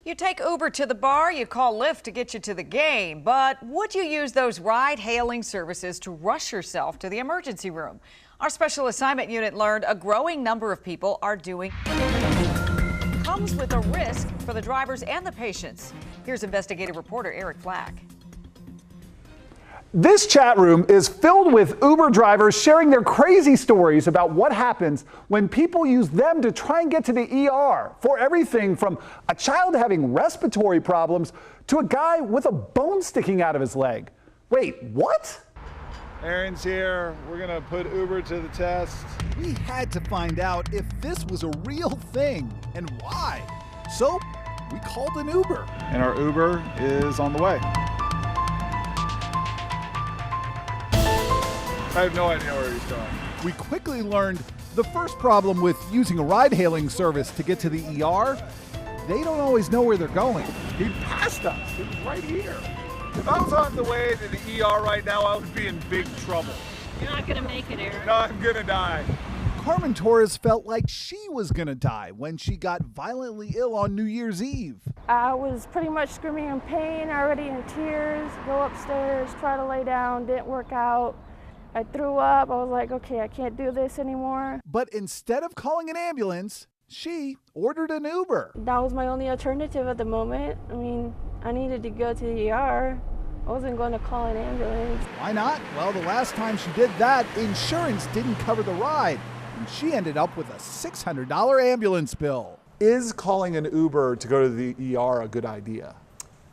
You take Uber to the bar, you call Lyft to get you to the game, but would you use those ride-hailing services to rush yourself to the emergency room? Our special assignment unit learned a growing number of people are doing comes with a risk for the drivers and the patients. Here's investigative reporter Eric Flack. This chat room is filled with Uber drivers sharing their crazy stories about what happens when people use them to try and get to the ER for everything from a child having respiratory problems to a guy with a bone sticking out of his leg. Wait, what? Aaron's here. We're gonna put Uber to the test. We had to find out if this was a real thing and why. So we called an Uber. And our Uber is on the way. I have no idea where he's going. We quickly learned the first problem with using a ride-hailing service to get to the ER, they don't always know where they're going. He passed us. He was right here. If I was on the way to the ER right now, I would be in big trouble. You're not gonna make it, Aaron. No, I'm gonna die. Carmen Torres felt like she was gonna die when she got violently ill on New Year's Eve. I was pretty much screaming in pain, already in tears, go upstairs, try to lay down, didn't work out. I threw up. I was like, okay, I can't do this anymore. But instead of calling an ambulance, she ordered an Uber. That was my only alternative at the moment. I mean, I needed to go to the ER. I wasn't going to call an ambulance. Why not? Well, the last time she did that, insurance didn't cover the ride, and she ended up with a $600 ambulance bill. Is calling an Uber to go to the ER a good idea?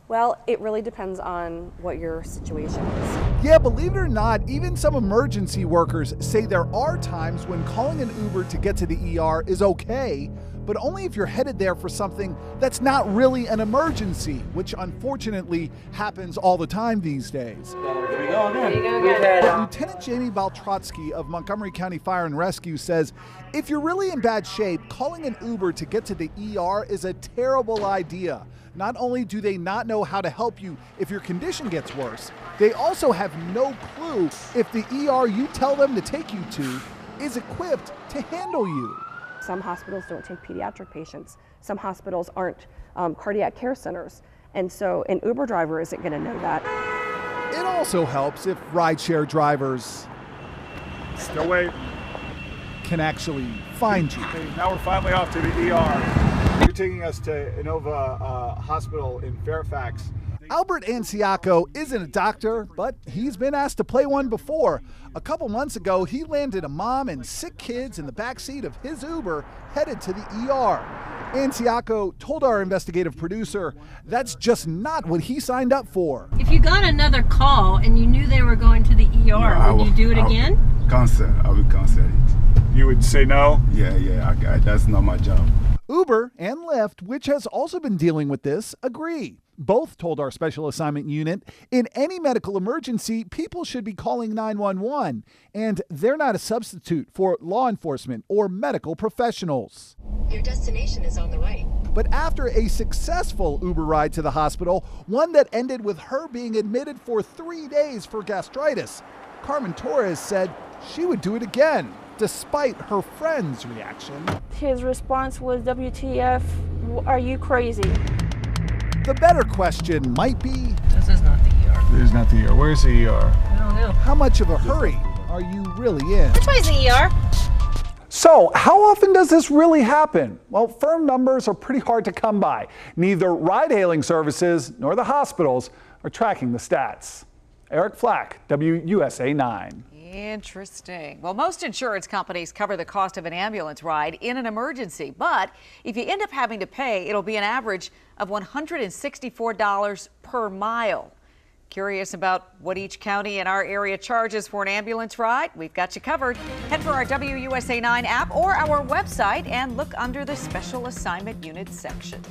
Well, it really depends on what your situation is. Yeah, believe it or not, even some emergency workers say there are times when calling an Uber to get to the ER is okay, but only if you're headed there for something that's not really an emergency, which unfortunately happens all the time these days. Lieutenant Jamie Baltrotsky of Montgomery County Fire and Rescue says, if you're really in bad shape, calling an Uber to get to the ER is a terrible idea. Not only do they not know how to help you if your condition gets worse, they also have no clue if the ER you tell them to take you to is equipped to handle you. Some hospitals don't take pediatric patients. Some hospitals aren't cardiac care centers. And so an Uber driver isn't going to know that. It also helps if rideshare drivers Still waiting. can actually find you. Okay, now we're finally off to the ER. You're taking us to Inova Hospital in Fairfax. Albert Anciaco isn't a doctor, but he's been asked to play one before. A couple months ago, he landed a mom and sick kids in the backseat of his Uber headed to the ER. Anciaco told our investigative producer that's just not what he signed up for. If you got another call and you knew they were going to the ER, would you do it again? I would cancel it. You would say no? Yeah, that's not my job. Uber and Lyft, which has also been dealing with this, agree. Both told our special assignment unit, in any medical emergency, people should be calling 911, and they're not a substitute for law enforcement or medical professionals. Your destination is on the right. But after a successful Uber ride to the hospital, one that ended with her being admitted for 3 days for gastritis, Carmen Torres said she would do it again, despite her friend's reaction. His response was, WTF, are you crazy? The better question might be, This is not the ER. There's not the ER. Where's the ER? I don't know. how much of a hurry are you really in? Which way's the ER? So, how often does this really happen? Well, firm numbers are pretty hard to come by. Neither ride-hailing services nor the hospitals are tracking the stats. Eric Flack, WUSA 9. Interesting. Well, most insurance companies cover the cost of an ambulance ride in an emergency, but if you end up having to pay, it'll be an average of $164 per mile. Curious about what each county in our area charges for an ambulance ride? We've got you covered. Head for our WUSA 9 app or our website and look under the Special Assignment Unit section.